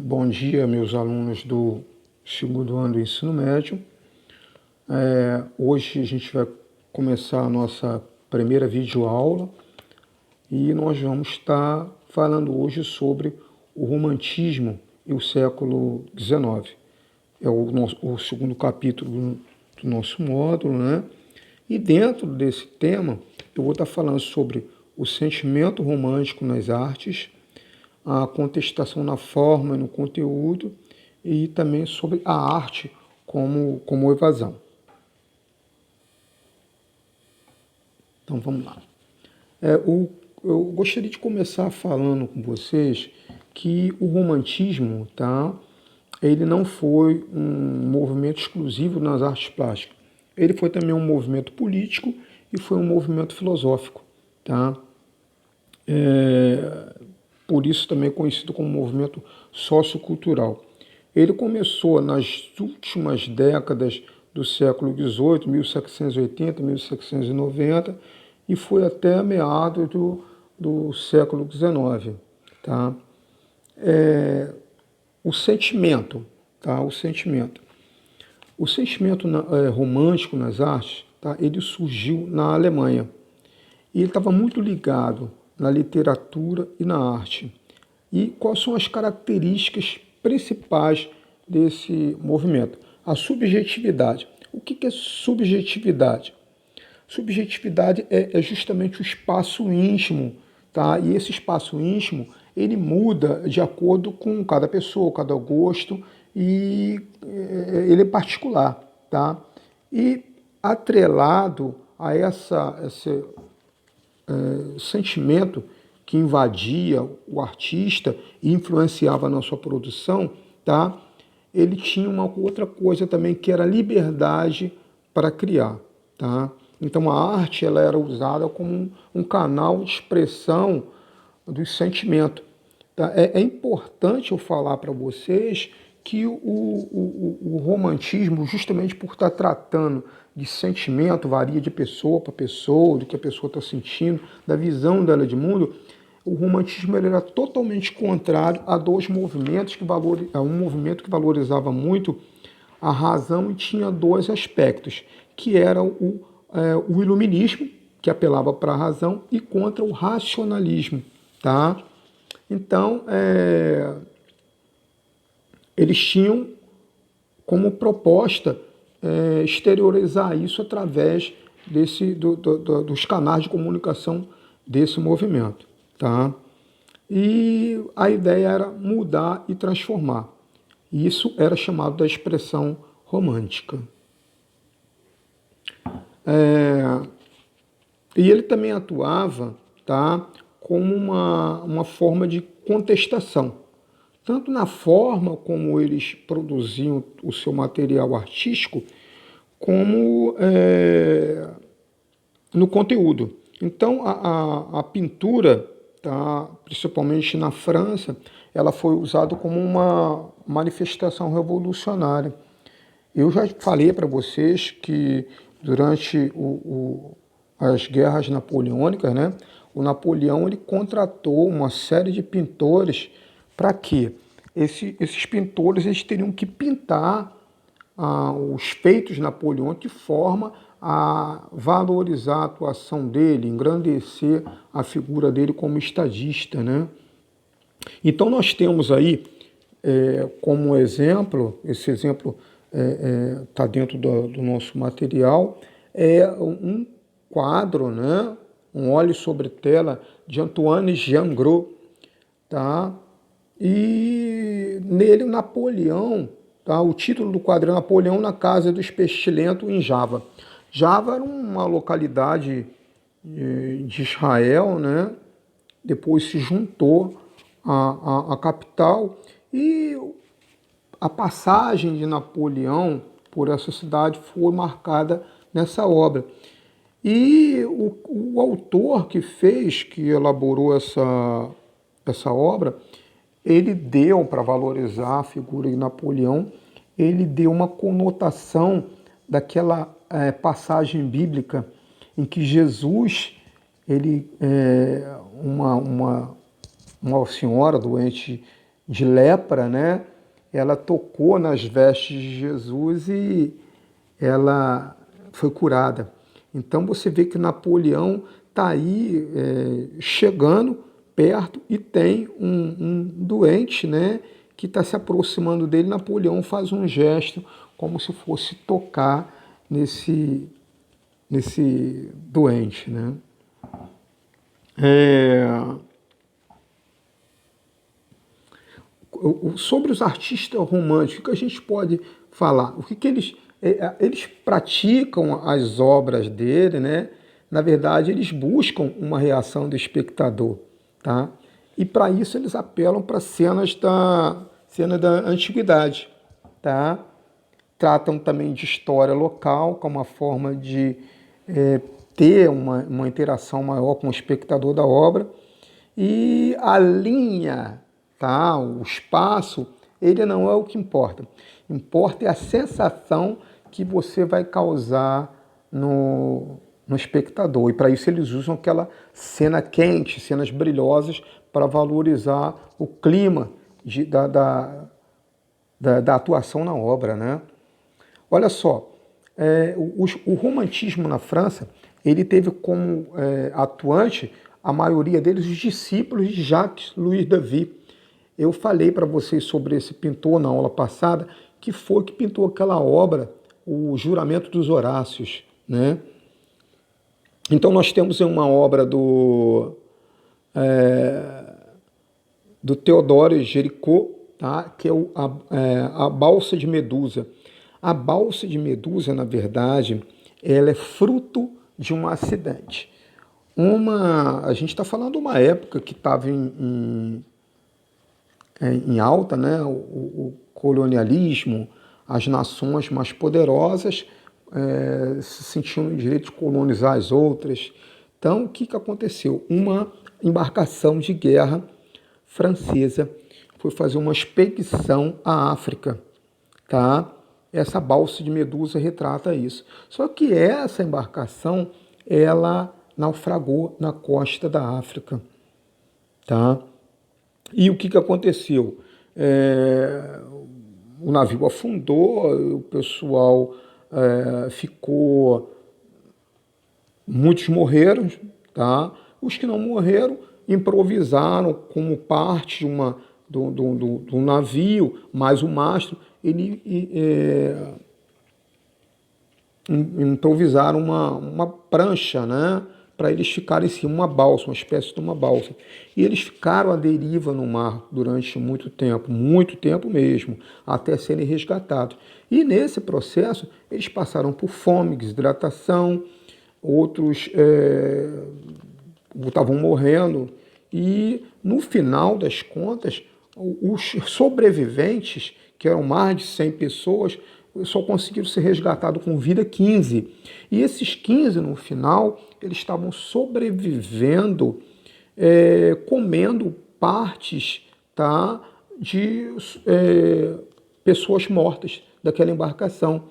Bom dia, meus alunos do segundo ano do ensino médio. Hoje a gente vai começar a nossa primeira videoaula e nós vamos estar falando hoje sobre o romantismo e o século XIX. É o segundo capítulo do nosso módulo, né? E dentro desse tema eu vou estar falando sobre o sentimento romântico nas artes, a contestação na forma e no conteúdo e também sobre a arte como evasão. Então vamos lá. Eu gostaria de começar falando com vocês que o romantismo, tá? Ele não foi um movimento exclusivo nas artes plásticas. Ele foi também um movimento político e foi um movimento filosófico, tá? Por isso também conhecido como movimento sociocultural. Ele começou nas últimas décadas do século XVIII, 1780, 1790, e foi até meados do século XIX. Tá? O sentimento, tá? O sentimento romântico nas artes, tá? Ele surgiu na Alemanha. E ele estava muito ligado na literatura e na arte. E quais são as características principais desse movimento? A subjetividade. O que é subjetividade? Subjetividade é justamente o espaço íntimo, tá? E esse espaço íntimo, ele muda de acordo com cada pessoa, cada gosto, e ele é particular, tá? E atrelado a esse sentimento que invadia o artista e influenciava na sua produção, tá? Ele tinha uma outra coisa também que era a liberdade para criar, tá? Então a arte ela era usada como um canal de expressão do sentimento. Tá? É importante eu falar para vocês que o romantismo, justamente por estar tratando de sentimento, varia de pessoa para pessoa, do que a pessoa está sentindo, da visão dela de mundo, o romantismo ele era totalmente contrário a dois movimentos a um movimento que valorizava muito a razão e tinha dois aspectos, que era o iluminismo, que apelava para a razão, e contra o racionalismo, tá? Então, eles tinham como proposta exteriorizar isso através dos canais de comunicação desse movimento, tá? E a ideia era mudar e transformar. Isso era chamado da expressão romântica. E ele também atuava, tá, como uma forma de contestação, tanto na forma como eles produziam o seu material artístico, como no conteúdo. Então, a pintura, tá, principalmente na França, ela foi usada como uma manifestação revolucionária. Eu já falei para vocês que durante as guerras napoleônicas, né, o Napoleão ele contratou uma série de pintores para quê? Esses pintores eles teriam que pintar os feitos napoleônicos de forma a valorizar a atuação dele, engrandecer a figura dele como estadista, né? Então nós temos aí como exemplo, esse exemplo está dentro do nosso material, um quadro, né? Um óleo sobre tela de Antoine Gingras, tá? E nele Napoleão, tá? O título do quadro é Napoleão na Casa dos Pestilentos em Java. Java era uma localidade de Israel, né? Depois se juntou à capital e a passagem de Napoleão por essa cidade foi marcada nessa obra. E o autor que elaborou essa obra, ele deu, para valorizar a figura de Napoleão, ele deu uma conotação daquela passagem bíblica em que Jesus, uma senhora doente de lepra, né? Ela tocou nas vestes de Jesus e ela foi curada. Então você vê que Napoleão está aí chegando perto e tem um doente, né, que está se aproximando dele. Napoleão faz um gesto como se fosse tocar nesse doente, né? É, sobre os artistas românticos, o que a gente pode falar? O que eles praticam as obras dele, né? Na verdade, eles buscam uma reação do espectador, tá? E para isso eles apelam para cena da antiguidade, tá? Tratam também de história local como uma forma de ter uma interação maior com o espectador da obra. E a linha, tá? O espaço, ele não é o que importa. Importa é a sensação que você vai causar no espectador. E para isso eles usam aquela cena quente, cenas brilhosas, para valorizar o clima da atuação na obra, né? Olha só, o romantismo na França, ele teve como atuante, a maioria deles, os discípulos de Jacques-Louis David. Eu falei para vocês sobre esse pintor na aula passada, que foi que pintou aquela obra, o Juramento dos Horácios, né? Então nós temos uma obra do Theodore Géricault, tá? Que é a Balsa de Medusa. A Balsa de Medusa, na verdade, ela é fruto de um acidente. A gente está falando de uma época que estava em alta, né? O colonialismo, as nações mais poderosas se sentiam no direito de colonizar as outras. Então, o que aconteceu? Uma embarcação de guerra francesa foi fazer uma expedição à África, tá? Essa Balsa de Medusa retrata isso. Só que essa embarcação, ela naufragou na costa da África, tá? E o que aconteceu? O navio afundou, o pessoal ficou... Muitos morreram, tá? Os que não morreram improvisaram como parte do navio, mais o mastro, improvisaram uma prancha, né? Para eles ficarem em cima, uma balsa, uma espécie de uma balsa. E eles ficaram à deriva no mar durante muito tempo mesmo, até serem resgatados. E nesse processo, eles passaram por fome, desidratação, outros estavam morrendo. E no final das contas, os sobreviventes, que eram mais de 100 pessoas, só conseguiram ser resgatados com vida 15. E esses 15, no final, eles estavam sobrevivendo, comendo partes, tá, de pessoas mortas daquela embarcação.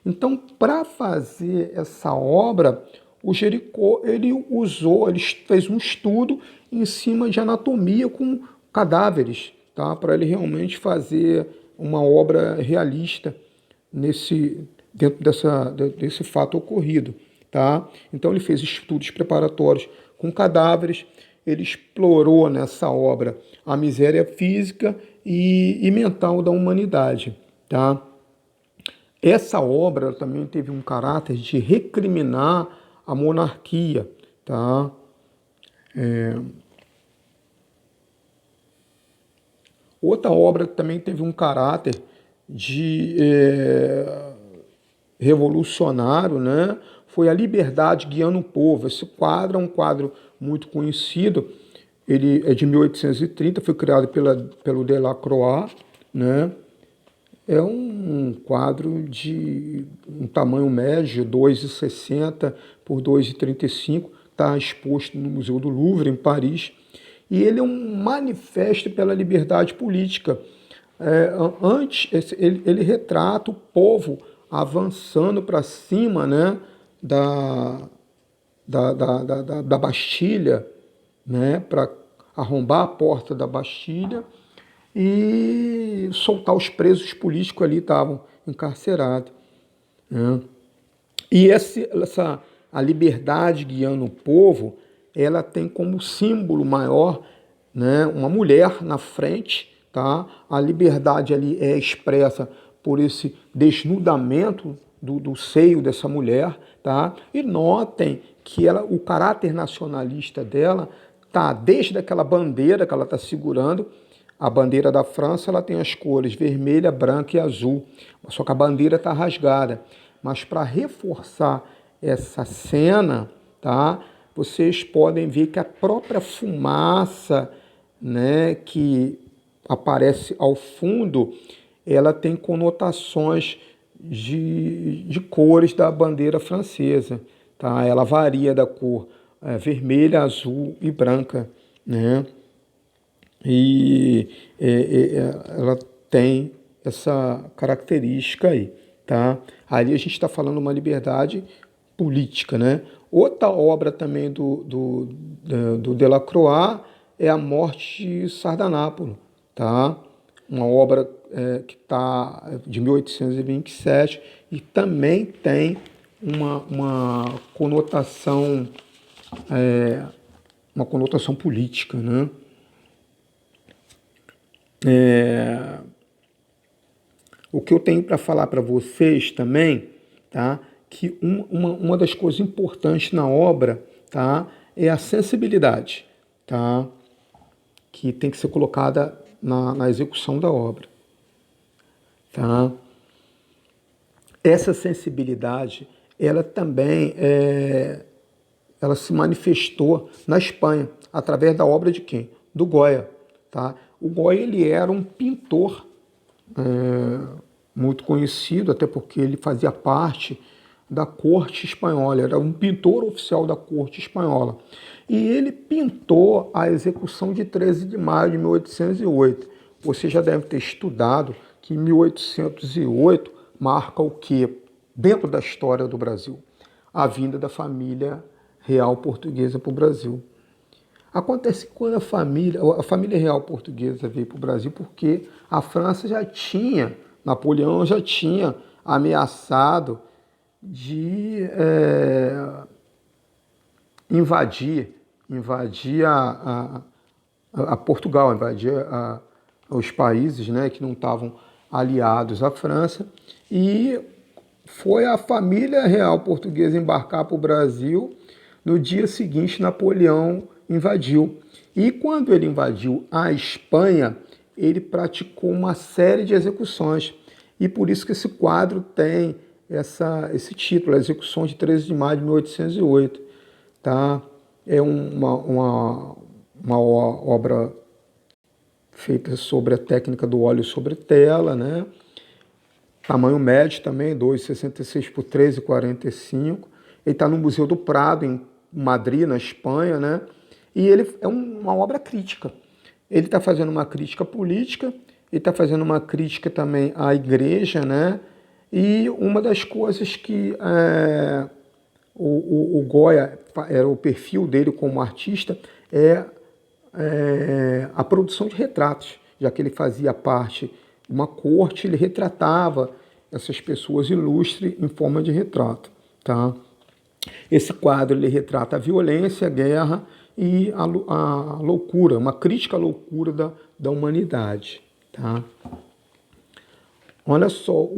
Então, para fazer essa obra, o Géricault, ele fez um estudo em cima de anatomia com cadáveres, tá, para ele realmente fazer uma obra realista dentro desse fato ocorrido, tá? Então ele fez estudos preparatórios com cadáveres, ele explorou nessa obra a miséria física e mental da humanidade, tá? Essa obra também teve um caráter de recriminar a monarquia, tá? Outra obra que também teve um caráter de revolucionário, né? Foi A Liberdade Guiando o Povo. Esse quadro é um quadro muito conhecido, ele é de 1830, foi criado pelo Delacroix, né? É um quadro de um tamanho médio, 2,60 por 2,35, está exposto no Museu do Louvre, em Paris, e ele é um manifesto pela liberdade política. Ele retrata o povo avançando para cima, né, da Bastilha, né, para arrombar a porta da Bastilha e soltar os presos políticos ali estavam encarcerados, né? E a liberdade guiando o povo, ela tem como símbolo maior, né, uma mulher na frente, tá? A liberdade ali é expressa por esse desnudamento do seio dessa mulher, tá? E notem que o caráter nacionalista dela tá desde aquela bandeira que ela está segurando. A bandeira da França, ela tem as cores vermelha, branca e azul, só que a bandeira está rasgada. Mas para reforçar essa cena, tá? Vocês podem ver que a própria fumaça, né, que aparece ao fundo, ela tem conotações de cores da bandeira francesa, tá? Ela varia da cor vermelha, azul e branca, né? E ela tem essa característica aí, tá? Ali a gente está falando uma liberdade política, né? Outra obra também do Delacroix é A Morte de Sardanápolo, tá? Uma obra que está de 1827 e também tem uma conotação política, né? O que eu tenho para falar para vocês também, tá? Que uma das coisas importantes na obra, tá? É a sensibilidade, tá? Que tem que ser colocada na execução da obra, tá? Essa sensibilidade, ela também ela se manifestou na Espanha, através da obra de quem? Do Goya, tá? O Goya, ele era um pintor muito conhecido, até porque ele fazia parte da corte espanhola, era um pintor oficial da corte espanhola. E ele pintou a execução de 13 de maio de 1808. Você já deve ter estudado que 1808 marca o quê? Dentro da história do Brasil, a vinda da família real portuguesa para o Brasil. Acontece que quando a família real portuguesa veio para o Brasil, porque a França já tinha, Napoleão já tinha ameaçado de invadir a Portugal, invadir os países, né, que não estavam aliados à França, e foi a família real portuguesa embarcar para o Brasil. No dia seguinte, Napoleão invadiu. E quando ele invadiu a Espanha, ele praticou uma série de execuções. E por isso que esse quadro tem esse título, a Execução de 13 de maio de 1808. Tá? É uma obra feita sobre a técnica do óleo sobre tela, né? Tamanho médio também, 2,66 por 3,45. Ele está no Museu do Prado, em Madrid, na Espanha, né? E ele é uma obra crítica. Ele está fazendo uma crítica política, ele está fazendo uma crítica também à igreja, né? E uma das coisas que o Goya, era o perfil dele como artista, é a produção de retratos, já que ele fazia parte de uma corte, ele retratava essas pessoas ilustres em forma de retrato, tá? Esse quadro ele retrata a violência, a guerra e a loucura, uma crítica à loucura da humanidade, tá? Olha só,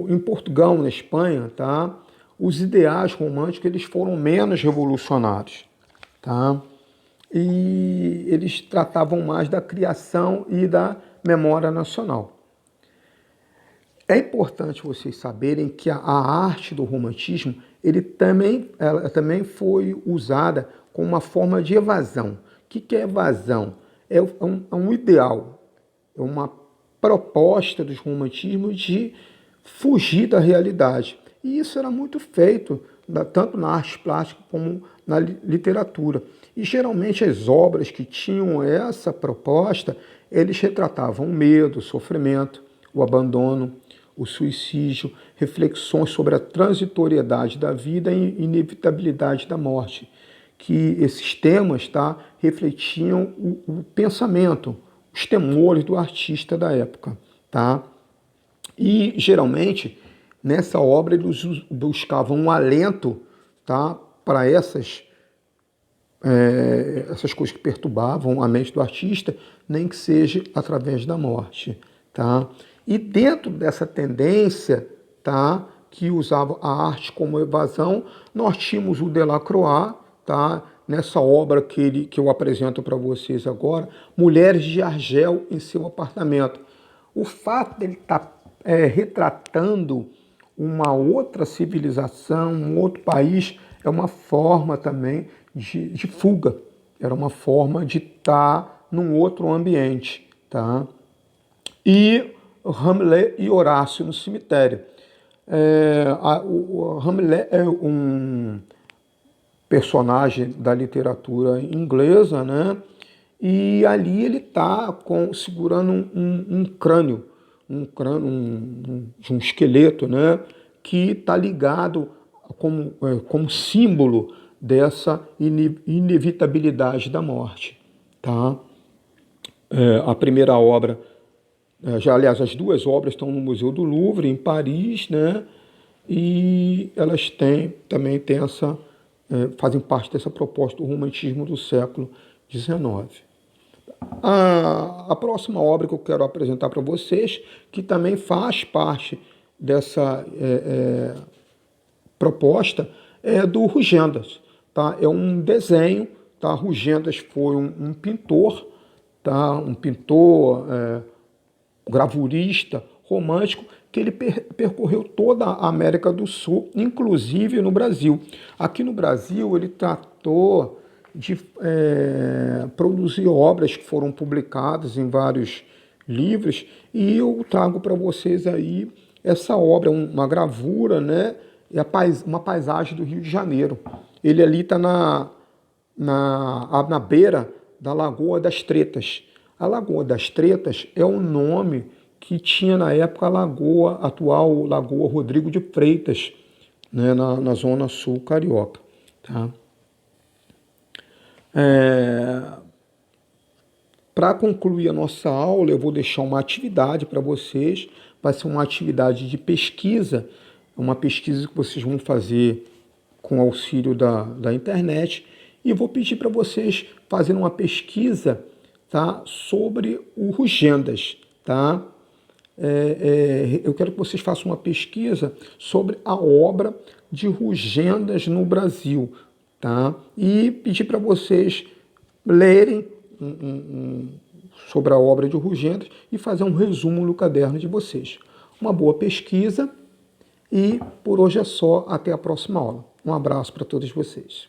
em Portugal, na Espanha, tá? Os ideais românticos eles foram menos revolucionários, tá? E eles tratavam mais da criação e da memória nacional. É importante vocês saberem que a arte do romantismo ela também foi usada como uma forma de evasão. O que é evasão? É um ideal, é uma proposta dos romantismos de fugir da realidade. E isso era muito feito, tanto na arte plástica como na literatura. E geralmente as obras que tinham essa proposta, eles retratavam o medo, o sofrimento, o abandono, o suicídio, reflexões sobre a transitoriedade da vida e inevitabilidade da morte. Que esses temas refletiam o pensamento, os temores do artista da época, tá? E geralmente nessa obra eles buscavam um alento, tá, para essas coisas que perturbavam a mente do artista, nem que seja através da morte, tá? E dentro dessa tendência, tá, que usava a arte como evasão, nós tínhamos o Delacroix, tá, nessa obra que eu apresento para vocês agora, Mulheres de Argel em seu apartamento. O fato dele estar retratando uma outra civilização, um outro país, é uma forma também de fuga. Era uma forma de estar num outro ambiente, tá? E Hamlet e Horácio no cemitério. O Hamlet é um personagem da literatura inglesa, né? E ali ele está segurando um crânio, de um esqueleto, né? Que está ligado como símbolo dessa inevitabilidade da morte, tá? A primeira obra, aliás, as duas obras estão no Museu do Louvre, em Paris, né? E elas também têm fazem parte dessa proposta do romantismo do século XIX. A próxima obra que eu quero apresentar para vocês, que também faz parte dessa proposta, é do Rugendas. Tá? É um desenho. Tá? Rugendas foi um pintor, tá? Um pintor gravurista, romântico, que ele percorreu toda a América do Sul, inclusive no Brasil. Aqui no Brasil ele tratou de produzir obras que foram publicadas em vários livros, e eu trago para vocês aí essa obra, uma gravura, né? Uma paisagem do Rio de Janeiro. Ele ali está na beira da Lagoa das Tretas. A Lagoa das Tretas é o nome que tinha na época a atual Lagoa Rodrigo de Freitas, né, na zona sul carioca. Tá? Para concluir a nossa aula, eu vou deixar uma atividade para vocês. Vai ser uma atividade de pesquisa, uma pesquisa que vocês vão fazer com auxílio da internet. E eu vou pedir para vocês fazerem uma pesquisa, tá, sobre o Rugendas. Tá? Eu quero que vocês façam uma pesquisa sobre a obra de Rugendas no Brasil, tá? E pedir para vocês lerem sobre a obra de Rugendas e fazer um resumo no caderno de vocês. Uma boa pesquisa e por hoje é só. Até a próxima aula. Um abraço para todos vocês.